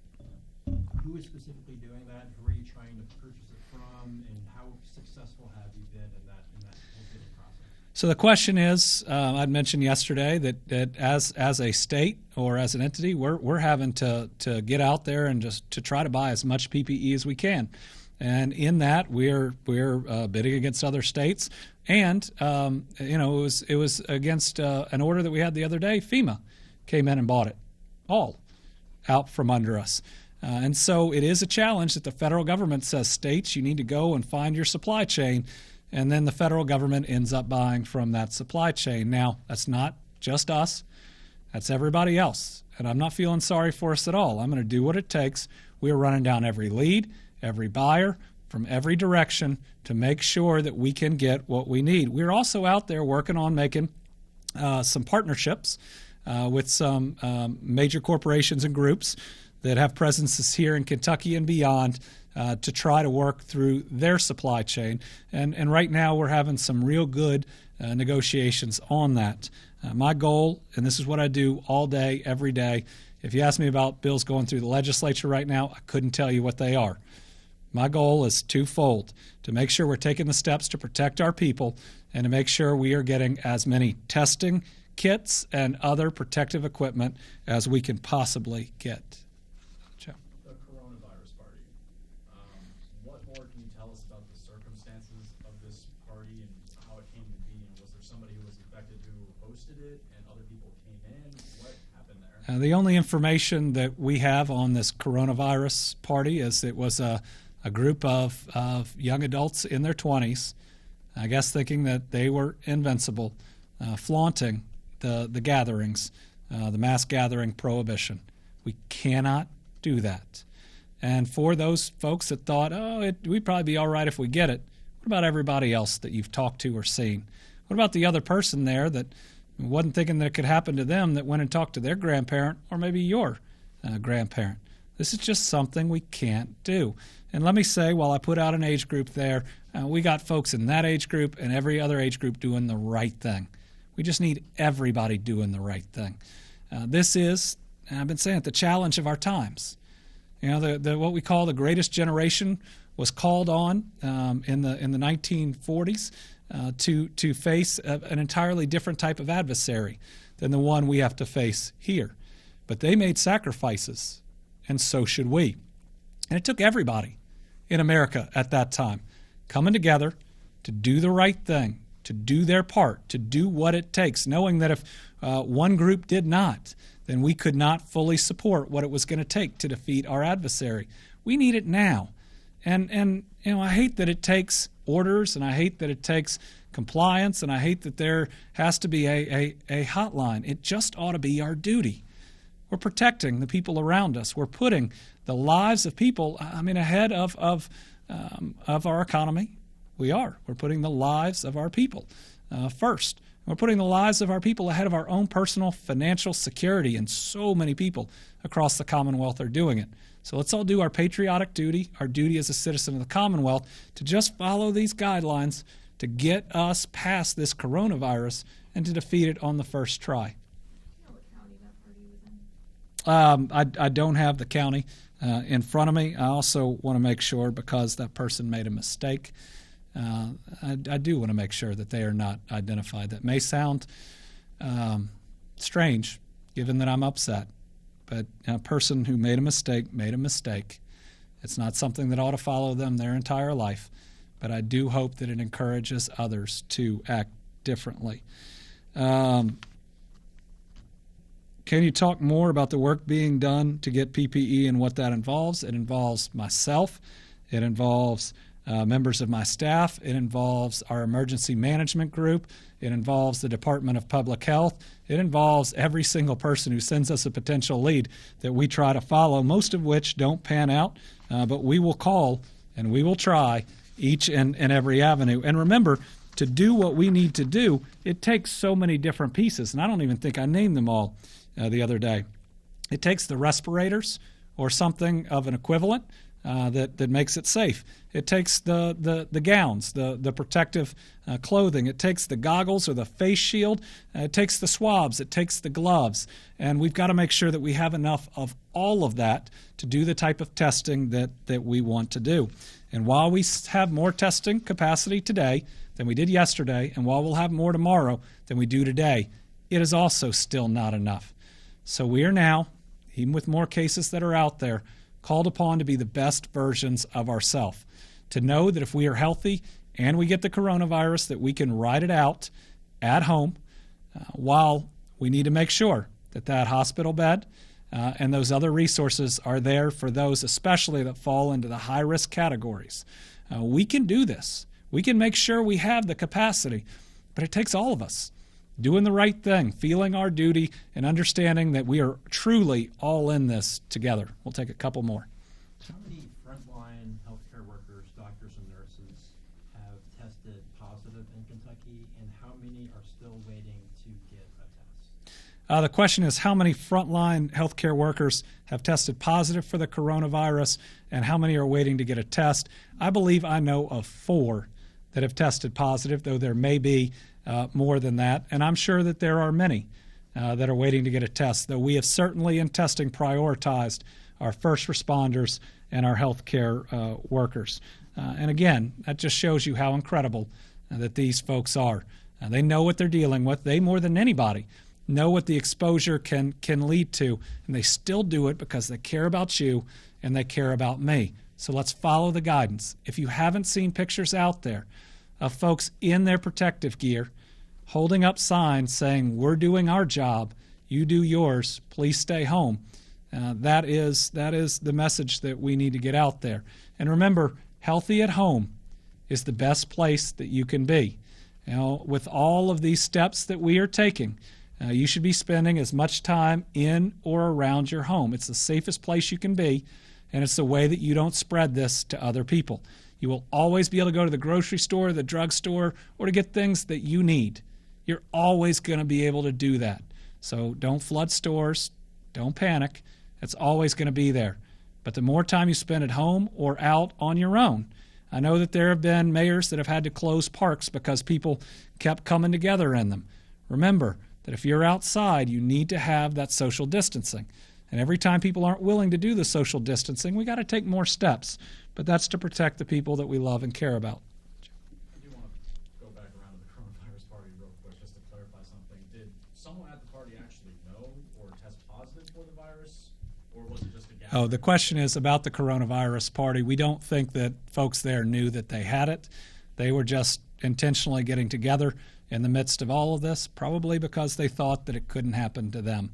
who is specifically doing that? Who are you trying to purchase it from, and how successful have you been in that whole bidding process? So the question is, I'd mentioned yesterday that as a state or as an entity, we're having to get out there and just to try to buy as much PPE as we can. And in that, we're bidding against other states, and it was against an order that we had the other day. FEMA came in and bought it all out from under us, and so it is a challenge that the federal government says, states, you need to go and find your supply chain, and then the federal government ends up buying from that supply chain. Now, that's not just us; that's everybody else, and I'm not feeling sorry for us at all. I'm going to do what it takes. We're running down every lead, every buyer, from every direction to make sure that we can get what we need. We're also out there working on making some partnerships with some major corporations and groups that have presences here in Kentucky and beyond to try to work through their supply chain. And right now we're having some real good negotiations on that. My goal, and this is what I do all day, every day, if you ask me about bills going through the legislature right now, I couldn't tell you what they are. My goal is twofold: to make sure we're taking the steps to protect our people and to make sure we are getting as many testing kits and other protective equipment as we can possibly get. Joe. The coronavirus party. What more can you tell us about the circumstances of this party and how it came to be? And was there somebody who was infected who hosted it and other people came in? What happened there? The only information that we have on this coronavirus party is it was a group of young adults in their 20s, I guess thinking that they were invincible, flaunting the gatherings, the mass gathering prohibition. We cannot do that. And for those folks that thought, we'd probably be all right if we get it, what about everybody else that you've talked to or seen? What about the other person there that wasn't thinking that it could happen to them, that went and talked to their grandparent or maybe your grandparent? This is just something we can't do. And let me say, while I put out an age group there, we got folks in that age group and every other age group doing the right thing. We just need everybody doing the right thing. This is, and I've been saying it, the challenge of our times. You know, the what we call the greatest generation was called on in the 1940s to face an entirely different type of adversary than the one we have to face here. But they made sacrifices, and so should we. And it took everybody in America at that time coming together to do the right thing, to do their part, to do what it takes, knowing that if one group did not, then we could not fully support what it was going to take to defeat our adversary. We need it now. And you know, I hate that it takes orders, and I hate that it takes compliance, and I hate that there has to be a hotline. It just ought to be our duty. We're protecting the people around us. We're putting the lives of people, ahead of our economy. We are. We're putting the lives of our people first. We're putting the lives of our people ahead of our own personal financial security, and so many people across the Commonwealth are doing it. So let's all do our patriotic duty, our duty as a citizen of the Commonwealth, to just follow these guidelines to get us past this coronavirus and to defeat it on the first try. I don't have the county in front of me. I also want to make sure, because that person made a mistake, I do want to make sure that they are not identified. That may sound strange, given that I'm upset, but a person who made a mistake made a mistake. It's not something that ought to follow them their entire life, but I do hope that it encourages others to act differently. Can you talk more about the work being done to get PPE and what that involves? It involves myself. It involves members of my staff. It involves our emergency management group. It involves the Department of Public Health. It involves every single person who sends us a potential lead that we try to follow, most of which don't pan out, but we will call and we will try each and every avenue. And remember, to do what we need to do, it takes so many different pieces, and I don't even think I named them all the other day. It takes the respirators or something of an equivalent that makes it safe. It takes the gowns, the protective clothing. It takes the goggles or the face shield. It takes the swabs. It takes the gloves. And we've got to make sure that we have enough of all of that to do the type of testing that we want to do. And while we have more testing capacity today than we did yesterday, and while we'll have more tomorrow than we do today, it is also still not enough. So we are now, even with more cases that are out there, called upon to be the best versions of ourselves, to know that if we are healthy and we get the coronavirus, that we can ride it out at home, while we need to make sure that that hospital bed and those other resources are there for those especially that fall into the high-risk categories. We can do this. We can make sure we have the capacity, but it takes all of us doing the right thing, feeling our duty, and understanding that we are truly all in this together. We'll take a couple more. How many frontline healthcare workers, doctors, The question is, how many frontline healthcare workers have tested positive for the coronavirus, and how many are waiting to get a test? I believe I know of 4 that have tested positive, though there may be more than that. And I'm sure that there are many that are waiting to get a test, though we have certainly in testing prioritized our first responders and our healthcare workers. And again, that just shows you how incredible that these folks are. They know what they're dealing with. They, more than anybody, know what the exposure can lead to, and they still do it because they care about you and they care about me. So let's follow the guidance. If you haven't seen pictures out there of folks in their protective gear holding up signs saying, we're doing our job, you do yours, please stay home, that is the message that we need to get out there. And remember, healthy at home is the best place that you can be. You know, with all of these steps that we are taking, you should be spending as much time in or around your home. It's the safest place you can be, and it's the way that you don't spread this to other people. You will always be able to go to the grocery store, the drugstore, or to get things that you need. You're always going to be able to do that. So don't flood stores. Don't panic. It's always going to be there. But the more time you spend at home or out on your own, I know that there have been mayors that have had to close parks because people kept coming together in them. Remember that if you're outside, you need to have that social distancing. And every time people aren't willing to do the social distancing, we got to take more steps. But that's to protect the people that we love and care about. I do want to go back around to the coronavirus party real quick just to clarify something. Did someone at the party actually know or test positive for the virus, or was it just a gathering? Oh, the question is about the coronavirus party. We don't think that folks there knew that they had it. They were just intentionally getting together in the midst of all of this, probably because they thought that it couldn't happen to them.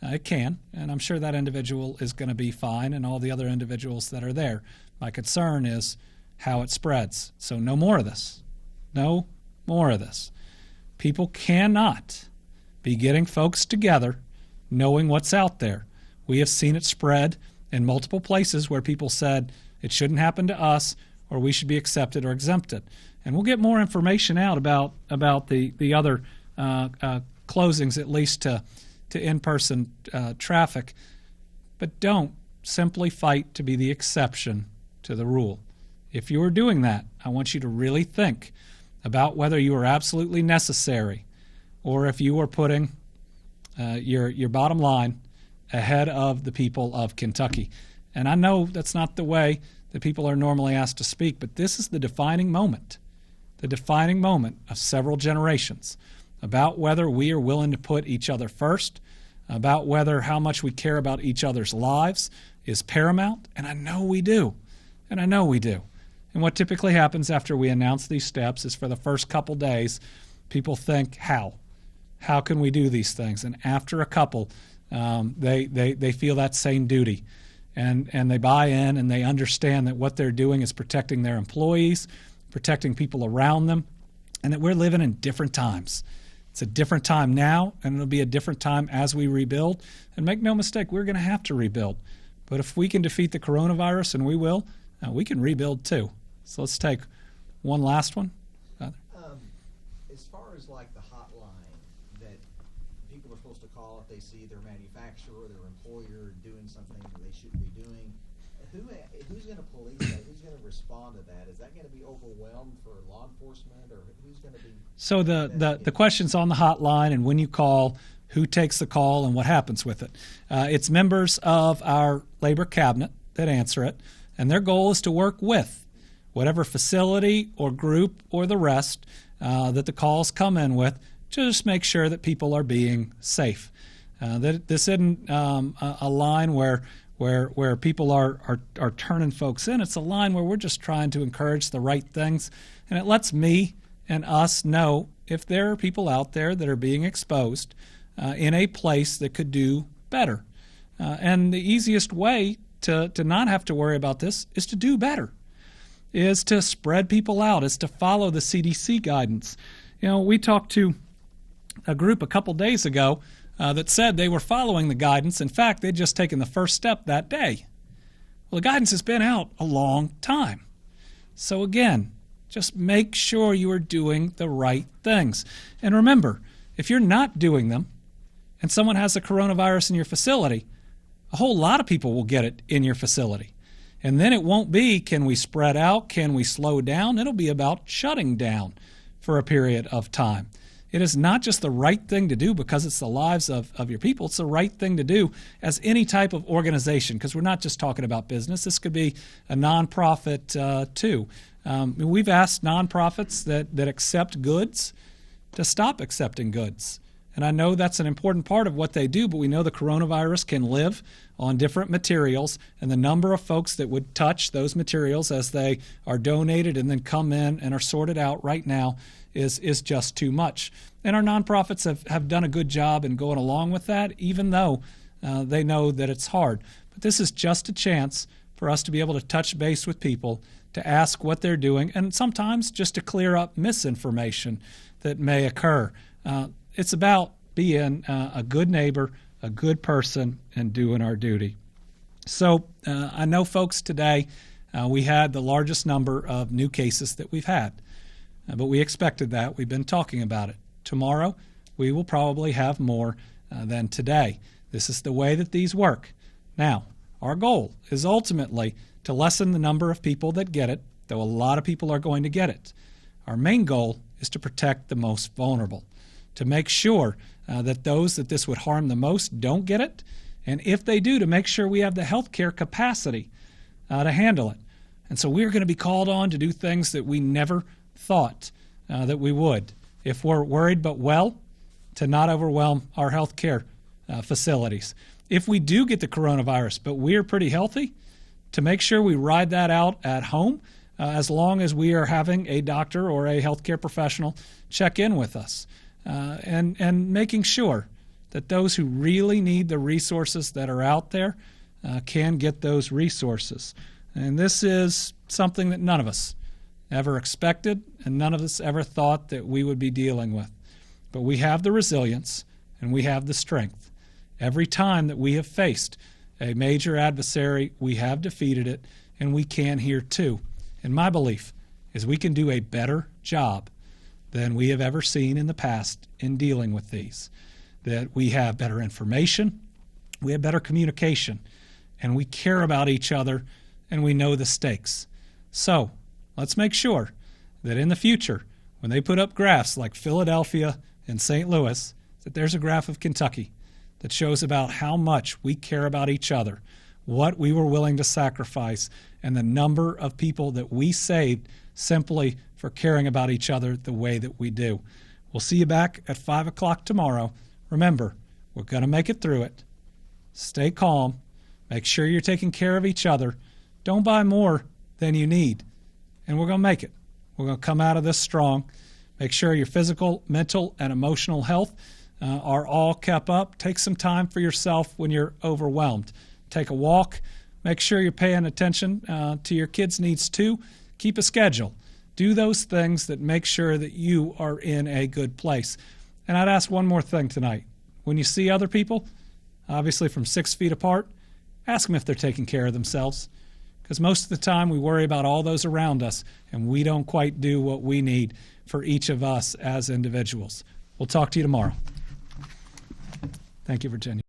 It can, and I'm sure that individual is going to be fine and all the other individuals that are there. My concern is how it spreads. So no more of this. No more of this. People cannot be getting folks together knowing what's out there. We have seen it spread in multiple places where people said it shouldn't happen to us or we should be accepted or exempted. And we'll get more information out about the other closings, at least to in-person traffic. But don't simply fight to be the exception to the rule. If you are doing that, I want you to really think about whether you are absolutely necessary or if you are putting your bottom line ahead of the people of Kentucky. And I know that's not the way that people are normally asked to speak, but this is the defining moment of several generations about whether we are willing to put each other first, about whether how much we care about each other's lives is paramount, and I know we do. And what typically happens after we announce these steps is for the first couple days, people think, how can we do these things? And after a couple, they feel that same duty. And they buy in and they understand that what they're doing is protecting their employees, protecting people around them, and that we're living in different times. It's a different time now, and it'll be a different time as we rebuild. And make no mistake, we're going to have to rebuild. But if we can defeat the coronavirus, and we will, we can rebuild too. So let's take one last one. As far as like the hotline that people are supposed to call if they see their manufacturer or their employer doing something that they shouldn't be doing, who's going to police that? Who's going to respond to that? Is that going to be overwhelmed for law enforcement, or who's going to be? So the question's on the hotline, and when you call, who takes the call and what happens with it. It's members of our labor cabinet that answer it, and their goal is to work with whatever facility or group or the rest that the calls come in with to just make sure that people are being safe. That this isn't a line where people are turning folks in. It's a line where we're just trying to encourage the right things, and it lets me and us know if there are people out there that are being exposed in a place that could do better. And the easiest way to not have to worry about this is to do better, is to spread people out, is to follow the CDC guidance. You know, we talked to a group a couple days ago that said they were following the guidance. In fact, they'd just taken the first step that day. Well, the guidance has been out a long time. So again, just make sure you are doing the right things. And remember, if you're not doing them and someone has the coronavirus in your facility, a whole lot of people will get it in your facility. And then it won't be, can we spread out? Can we slow down? It'll be about shutting down for a period of time. It is not just the right thing to do because it's the lives of your people. It's the right thing to do as any type of organization, because we're not just talking about business. This could be a nonprofit too. We've asked nonprofits that accept goods to stop accepting goods. And I know that's an important part of what they do, but we know the coronavirus can live on different materials, and the number of folks that would touch those materials as they are donated and then come in and are sorted out right now is just too much. And our nonprofits have done a good job in going along with that, even though they know that it's hard. But this is just a chance for us to be able to touch base with people, to ask what they're doing, and sometimes just to clear up misinformation that may occur. It's about being a good neighbor, a good person, and doing our duty. So I know, folks, today we had the largest number of new cases that we've had, but we expected that. We've been talking about it. Tomorrow, we will probably have more than today. This is the way that these work. Now, our goal is ultimately to lessen the number of people that get it, though a lot of people are going to get it. Our main goal is to protect the most vulnerable, to make sure that those that this would harm the most don't get it, and if they do, to make sure we have the healthcare capacity to handle it. And so we're going to be called on to do things that we never thought that we would. If we're worried but well, to not overwhelm our healthcare facilities. If we do get the coronavirus but we're pretty healthy, to make sure we ride that out at home as long as we are having a doctor or a healthcare professional check in with us. And making sure that those who really need the resources that are out there can get those resources. And this is something that none of us ever expected and none of us ever thought that we would be dealing with. But we have the resilience and we have the strength. Every time that we have faced a major adversary, we have defeated it, and we can here too. And my belief is we can do a better job than we have ever seen in the past in dealing with these. That we have better information, we have better communication, and we care about each other, and we know the stakes. So let's make sure that in the future, when they put up graphs like Philadelphia and St. Louis, that there's a graph of Kentucky that shows about how much we care about each other, what we were willing to sacrifice, and the number of people that we saved simply for caring about each other the way that we do. We'll see you back at 5 o'clock tomorrow. Remember, we're going to make it through it. Stay calm. Make sure you're taking care of each other. Don't buy more than you need. And we're going to make it. We're going to come out of this strong. Make sure your physical, mental, and emotional health are all kept up. Take some time for yourself when you're overwhelmed. Take a walk. Make sure you're paying attention to your kids' needs too. Keep a schedule. Do those things that make sure that you are in a good place. And I'd ask one more thing tonight. When you see other people, obviously from 6 feet apart, ask them if they're taking care of themselves. Because most of the time we worry about all those around us, and we don't quite do what we need for each of us as individuals. We'll talk to you tomorrow. Thank you, Virginia.